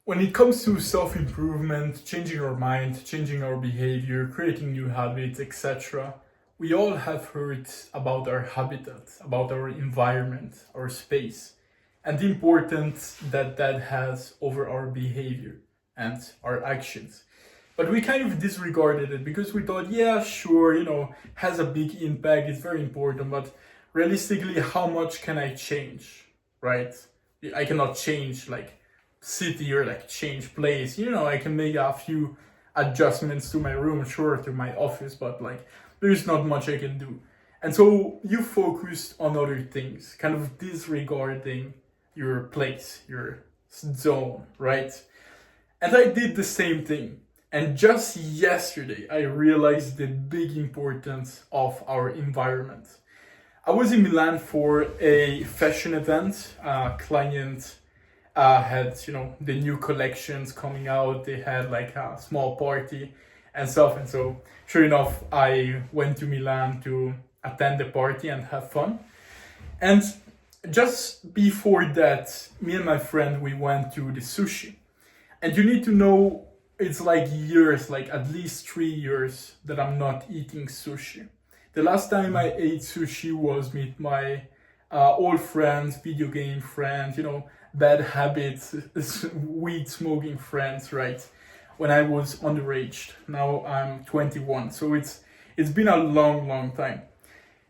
When it comes to self-improvement, changing our mind, changing our behavior, creating new habits, etc., we all have heard about our habitat, about our environment, our space, and the importance that that has over our behavior and our actions. But we kind of disregarded it because we thought, yeah, sure, has a big impact, it's very important, but realistically, how much can I change, right? I cannot change like city or like change place. I can make a few adjustments to my room, sure, to my office, but like there's not much I can do. And so you focused on other things, kind of disregarding your place, your zone, right? And I did the same thing. And just yesterday, I realized the big importance of our environment. I was in Milan for a fashion event. Client had, the new collections coming out. They had like a small party and stuff. And so, sure enough, I went to Milan to attend the party and have fun. And just before that, me and my friend, we went to the sushi. And you need to know, it's like years, like at least 3 years that I'm not eating sushi. The last time I ate sushi was with my old friends, video game friends, bad habits, weed smoking friends, right? When I was underage. Now I'm 21, so it's been a long time.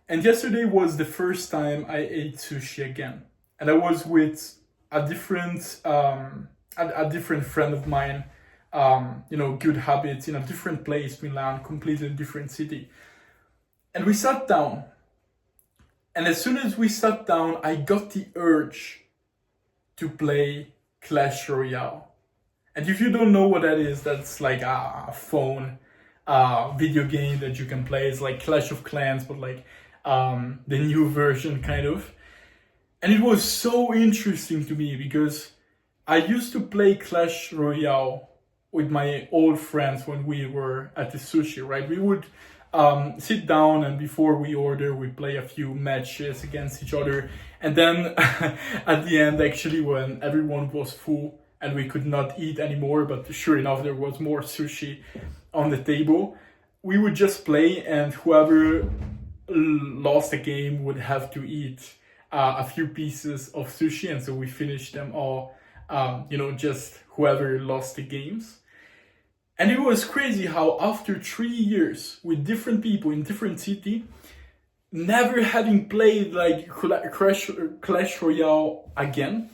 And yesterday was the first time I ate sushi again, and I was with a different friend of mine. Good habits in a different place, Milan, completely different city. And we sat down. And as soon as we sat down, I got the urge to play Clash Royale. And if you don't know what that is, that's like a phone video game that you can play. It's like Clash of Clans, but like the new version kind of. And it was so interesting to me because I used to play Clash Royale with my old friends when we were at the sushi, right? We would sit down, and before we order, we play a few matches against each other. And then at the end, actually, when everyone was full and we could not eat anymore, but sure enough, there was more sushi on the table, we would just play, and whoever lost the game would have to eat a few pieces of sushi. And so we finished them all, just whoever lost the games. And it was crazy how after 3 years with different people in different city, never having played like Clash Royale again,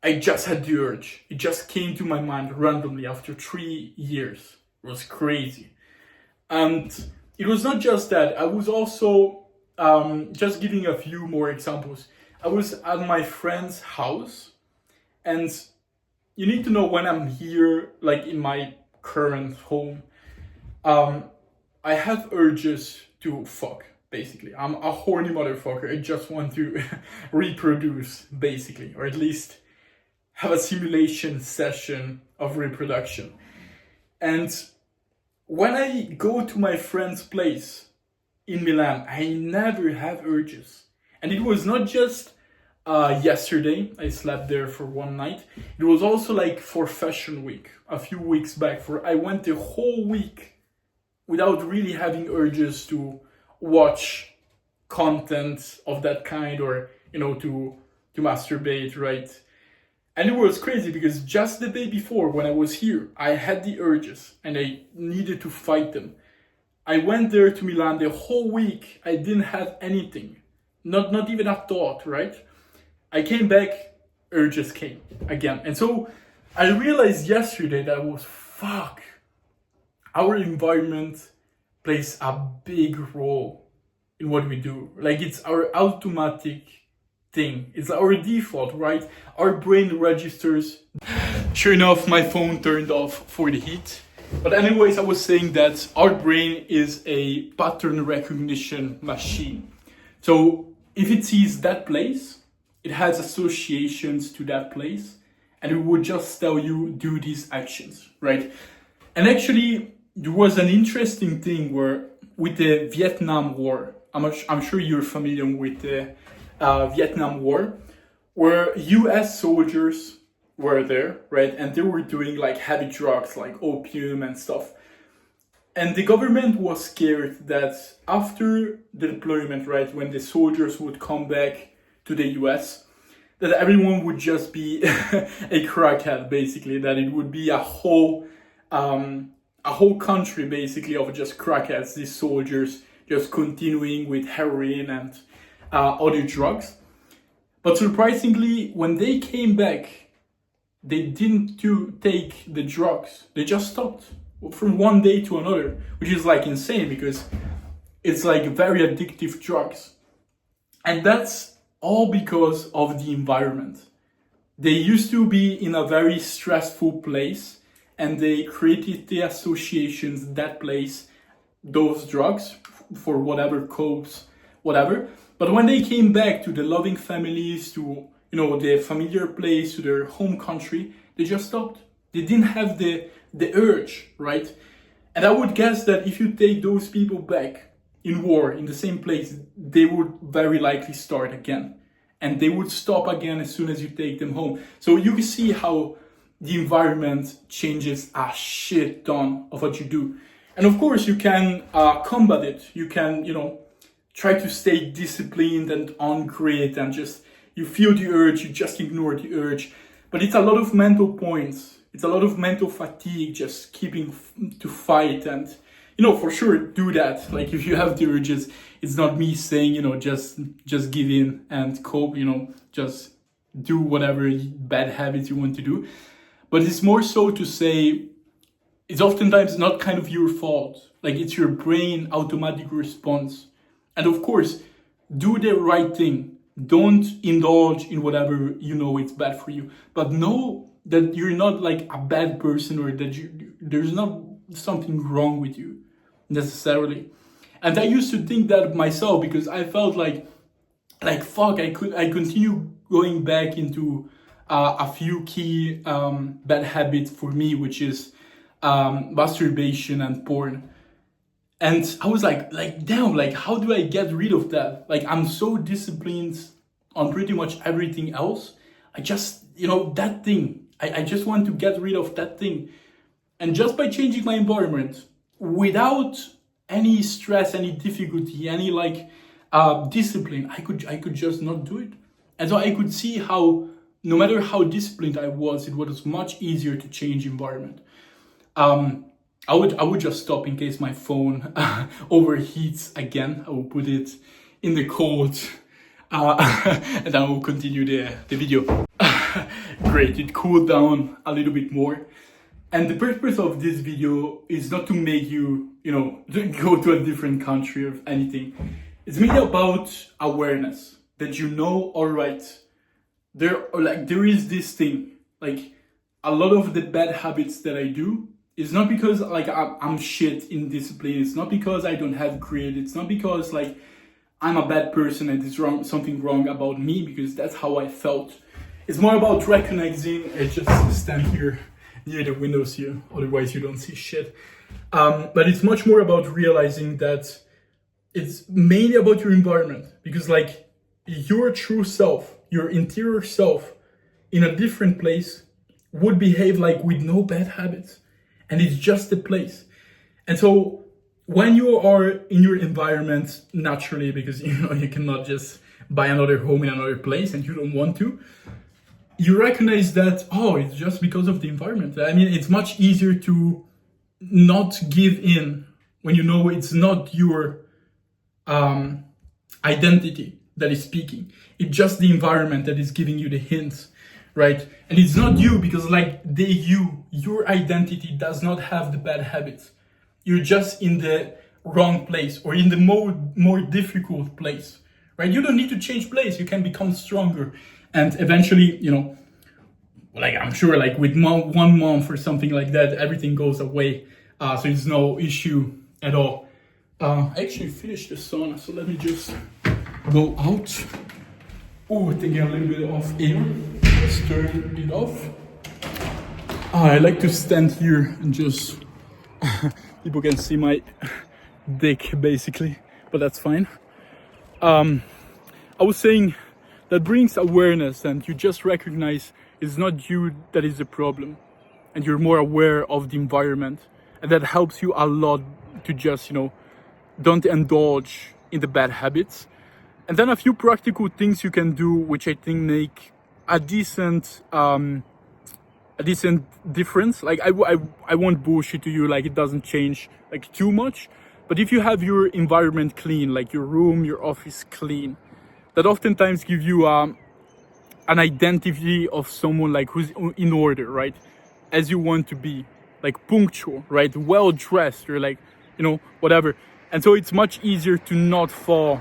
I just had the urge. It just came to my mind randomly after 3 years. It was crazy. And it was not just that. I was also, just giving a few more examples. I was at my friend's house, and you need to know when I'm here, like in my current home, I have urges to fuck, basically. I'm a horny motherfucker. I just want to reproduce, basically, or at least have a simulation session of reproduction. And when I go to my friend's place in Milan, I never have urges. And it was not just yesterday, I slept there for one night. It was also like for Fashion Week, a few weeks back. I went the whole week without really having urges to watch content of that kind or, to masturbate, right? And it was crazy because just the day before when I was here, I had the urges and I needed to fight them. I went there to Milan the whole week. I didn't have anything, not even a thought, right? I came back, urges came again. And so I realized yesterday that our environment plays a big role in what we do. Like it's our automatic thing. It's our default, right? Our brain registers. Sure enough, my phone turned off for the heat. But anyways, I was saying that our brain is a pattern recognition machine. So if it sees that place, it has associations to that place, and it would just tell you, do these actions, right? And actually, there was an interesting thing where with the Vietnam War, I'm sure you're familiar with the Vietnam War, where US soldiers were there, right? And they were doing like heavy drugs like opium and stuff. And the government was scared that after the deployment, right, when the soldiers would come back to the US, that everyone would just be a crackhead, basically, that it would be a whole country basically of just crackheads, these soldiers just continuing with heroin and other drugs. But surprisingly, when they came back, they didn't take the drugs. They just stopped from one day to another, which is like insane because it's like very addictive drugs. And that's all because of the environment. They used to be in a very stressful place and they created the associations, that place, those drugs for whatever cause, whatever. But when they came back to the loving families, to the familiar place, to their home country, they just stopped. They didn't have the urge, right? And I would guess that if you take those people back in war, in the same place, they would very likely start again. And they would stop again as soon as you take them home. So you can see how the environment changes a shit ton of what you do. And of course, you can combat it. You can, try to stay disciplined and on grid and just, you feel the urge, you just ignore the urge. But it's a lot of mental points. It's a lot of mental fatigue, just keeping to fight and, for sure do that. Like if you have the urges, it's not me saying, just give in and cope, just do whatever bad habits you want to do. But it's more so to say, it's oftentimes not kind of your fault. Like it's your brain automatic response. And of course, do the right thing. Don't indulge in whatever it's bad for you. But know that you're not like a bad person or that there's not something wrong with you necessarily. And I used to think that myself because I felt like fuck, I continue going back into a few key bad habits for me, which is masturbation and porn. And I was like damn, like how do I get rid of that? Like I'm so disciplined on pretty much everything else. I just, that thing, I just want to get rid of that thing. And just by changing my environment without any stress, any difficulty, any discipline, I could just not do it. And so I could see how no matter how disciplined I was, it was much easier to change environment. I would just stop in case my phone overheats again. I will put it in the cold and I will continue the video. Great, it cooled down a little bit more. And the purpose of this video is not to make you, go to a different country or anything. It's mainly about awareness, that all right, there is this thing, like a lot of the bad habits that I do, it's not because I'm shit in discipline. It's not because I don't have grit. It's not because I'm a bad person and there's something wrong about me, because that's how I felt. It's more about recognizing. I just stand here near the windows here, otherwise you don't see shit. But it's much more about realizing that it's mainly about your environment, because your true self, your interior self in a different place would behave with no bad habits. And it's just a place. And so when you are in your environment naturally, because you cannot just buy another home in another place and you don't want to, you recognize that, it's just because of the environment. I mean, it's much easier to not give in when it's not your identity that is speaking. It's just the environment that is giving you the hints. Right? And it's not you, because your identity does not have the bad habits. You're just in the wrong place or in the more difficult place, right? You don't need to change place. You can become stronger. And eventually, I'm sure with 1 month or something like that, everything goes away. So it's no issue at all. I actually finished the sauna, so let me just go out. Oh, taking a little bit of air. Let's turn it off. I like to stand here and just people can see my dick basically, but that's fine. I was saying that brings awareness, and you just recognize It's not you that is the problem, and you're more aware of the environment, and that helps you a lot to just, don't indulge in the bad habits. And then a few practical things you can do, which I think make a decent difference. Like I won't bullshit to you, like it doesn't change like too much, but if you have your environment clean, like your room, your office clean, that oftentimes give you an identity of someone like who's in order, right? As you want to be, like punctual, right? Well dressed, or like, whatever. And so it's much easier to not fall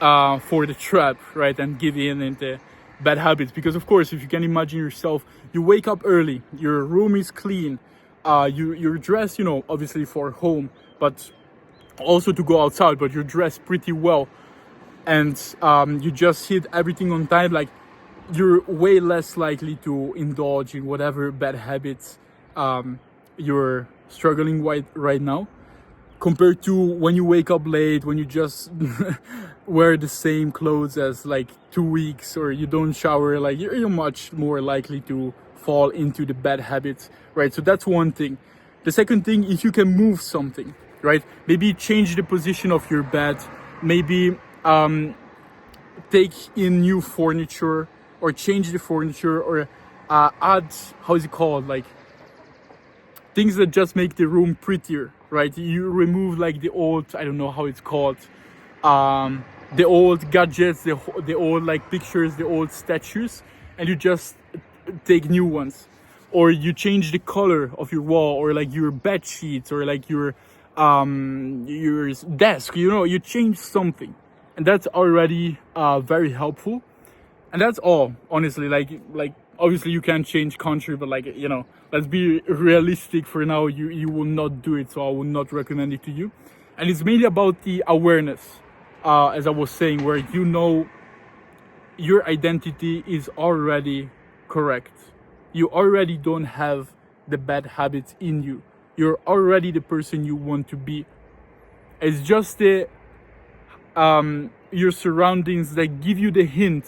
for the trap, right? And give in into bad habits. Because of course, if you can imagine yourself, you wake up early, your room is clean, you're dressed, obviously for home, but also to go outside, but you're dressed pretty well, and you just hit everything on time, like you're way less likely to indulge in whatever bad habits you're struggling with right now, compared to when you wake up late, when you just wear the same clothes as like 2 weeks, or you don't shower. Like you're much more likely to fall into the bad habits, right? So that's one thing. The second thing, if you can move something, right? Maybe change the position of your bed, maybe take in new furniture, or change the furniture, or add, how is it called, like things that just make the room prettier, right? You remove like the old, I don't know how it's called, the old gadgets, the old like pictures, the old statues, and you just take new ones. Or you change the color of your wall, or like your bed sheets, or like your desk, you change something, and that's already very helpful. And that's all, honestly. Like obviously you can't change country, but like, let's be realistic for now. You will not do it, so I will not recommend it to you. And it's mainly about the awareness, as I was saying, where your identity is already correct. You already don't have the bad habits in you. You're already the person you want to be. It's just your surroundings that give you the hint.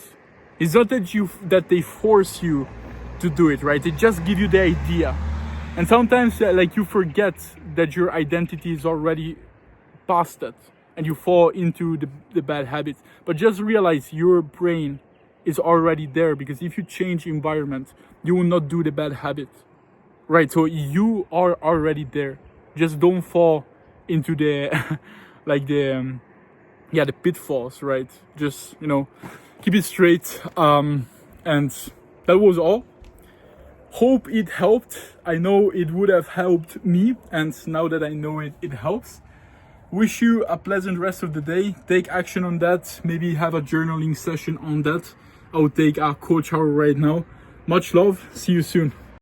It's not that they force you to do it, right? They just give you the idea. And sometimes like you forget that your identity is already past that, and you fall into the bad habits. But just realize your brain is already there, because if you change environment, you will not do the bad habits, right? So you are already there. Just don't fall into the like the pitfalls, right? Just keep it straight. And that was all. Hope it helped. I know it would have helped me, and now that I know it, it helps. Wish you a pleasant rest of the day. Take action on that. Maybe have a journaling session on that. I'll take a cold shower right now. Much love. See you soon.